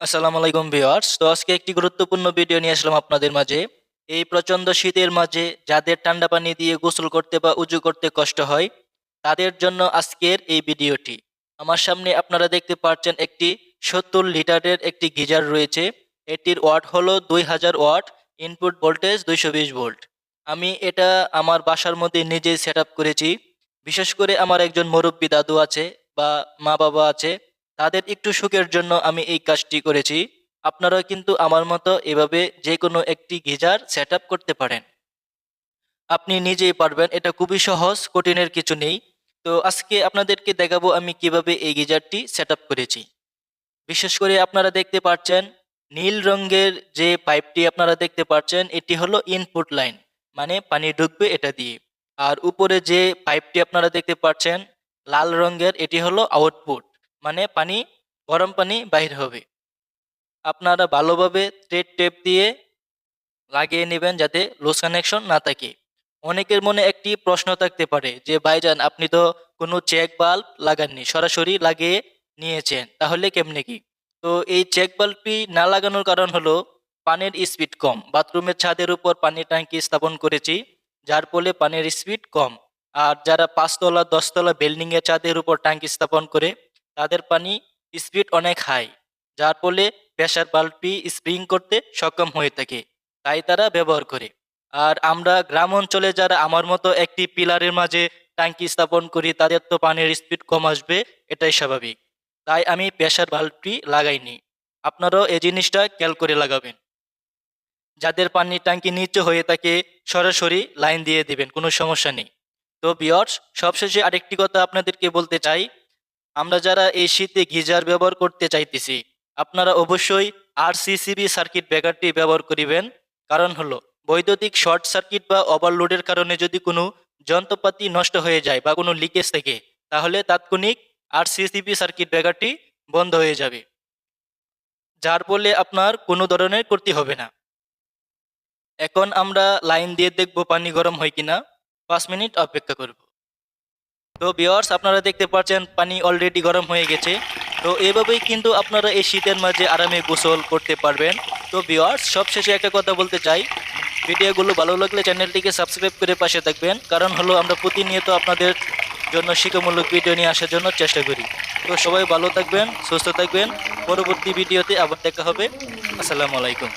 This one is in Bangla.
আসসালামু আলাইকুম ভিউয়ার্স। তো আজকে একটি গুরুত্বপূর্ণ ভিডিও নিয়ে আসলাম আপনাদের মাঝে। এই প্রচণ্ড শীতের মাঝে যাদের ঠান্ডা পানি দিয়ে গোসল করতে বা উজু করতে কষ্ট হয়, তাদের জন্য আজকের এই ভিডিওটি। আমার সামনে আপনারা দেখতে পাচ্ছেন একটি ৭০ লিটারের একটি গিজার রয়েছে। এটির ওয়াট হলো ২০০০ ওয়াট, ইনপুট ভোল্টেজ ২২০ ভোল্ট। আমি এটা আমার বাসার মধ্যে নিজেই সেটআপ করেছি। বিশেষ করে আমার একজন মুরব্বি দাদু আছে বা মা-বাবা আছে, তাদের একটু সুখের জন্য আমি এই কাজটি করেছি। আপনারাও কিন্তু আমার মতো এভাবে যেকোনো একটি গিজার সেটআপ করতে পারেন। আপনি নিজেই পারবেন, এটা খুবই সহজ, কঠিনের কিছু নেই। তো আজকে আপনাদেরকে দেখাবো আমি কিভাবে এই গিজারটি সেটআপ করেছি। বিশেষ করে আপনারা দেখতে পাচ্ছেন নীল রঙের যে পাইপটি আপনারা দেখতে পাচ্ছেন, এটি হলো ইনপুট লাইন, মানে পানি ঢুকবে এটা দিয়ে। আর উপরে যে পাইপটি আপনারা দেখতে পাচ্ছেন লাল রঙের, এটি হলো আউটপুট, মানে পানি, গরম পানি বাহির হবে। আপনারা ভালোভাবে থ্রেড টেপ দিয়ে লাগিয়ে নেবেন যাতে লুজ কানেকশন না থাকে। অনেকের মনে একটি প্রশ্ন থাকতে পারে যে ভাইজান, আপনি তো কোনো চেক বাল্ব লাগাননি, সরাসরি লাগিয়ে নিয়েছেন, তাহলে কেমনে কি? তো এই চেক বাল্বটি না লাগানোর কারণ হলো পানির স্পিড কম। বাথরুমের ছাদের উপর পানির ট্যাঙ্কি স্থাপন করেছি, যার ফলে পানির স্পিড কম। আর যারা ৫ তলা ১০ তলা বিল্ডিংয়ের ছাদের উপর ট্যাঙ্কি স্থাপন করে, তাদের পানি স্পিড অনেক হাই, যার ফলে প্রেসার বাল্বটি স্প্রিং করতে সক্ষম হয়ে থাকে, তাই তারা ব্যবহার করে। আর আমরা গ্রাম অঞ্চলে যারা আমার মতো একটি পিলারের মাঝে ট্যাঙ্কি স্থাপন করি, তাদের তো পানির স্পিড কম আসবে, এটাই স্বাভাবিক। তাই আমি প্রেসার বাল্বটি লাগাইনি। আপনারাও এই জিনিসটা খেয়াল করে লাগাবেন। যাদের পানির ট্যাঙ্কি নিচু হয়ে থাকে, সরাসরি লাইন দিয়ে দিবেন, কোনো সমস্যা নেই। তো ভিউয়ার্স, সবশেষে আরেকটি কথা আপনাদেরকে বলতে চাই। আমরা যারা এই শীতে গিজার ব্যবহার করতে চাইতেছি, আপনারা অবশ্যই আরসিসিবি সার্কিট ব্রেকারটি ব্যবহার করিবেন। কারণ হলো বৈদ্যুতিক শর্ট সার্কিট বা ওভারলোডের কারণে যদি কোনো যন্ত্রপাতি নষ্ট হয়ে যায় বা কোনো লিকেজ থেকে, তাহলে তাৎক্ষণিক আরসিসিবি সার্কিট ব্রেকারটি বন্ধ হয়ে যাবে, যার ফলে আপনার কোনো ধরনের ক্ষতি হবে না। এখন আমরা লাইন দিয়ে দেখব পানি গরম হয় কিনা। ৫ মিনিট অপেক্ষা করব। তো ভিউয়ার্স, আপনারা দেখতে পাচ্ছেন পানি অলরেডি গরম হয়ে গেছে। তো এভাবেই কিন্তু আপনারা এই শীতের মাঝে আরামে গোসল করতে পারবেন। তো ভিউয়ার্স, সবশেষে একটা কথা বলতে চাই, ভিডিওগুলো ভালো লাগলে চ্যানেলটিকে সাবস্ক্রাইব করে পাশে থাকবেন। কারণ হলো আমরা প্রতিনিয়ত আপনাদের জন্য শিক্ষামূলক ভিডিও নিয়ে আসার জন্য চেষ্টা করি। তো সবাই ভালো থাকবেন, সুস্থ থাকবেন। পরবর্তী ভিডিওতে আবার দেখা হবে। আসসালামু আলাইকুম।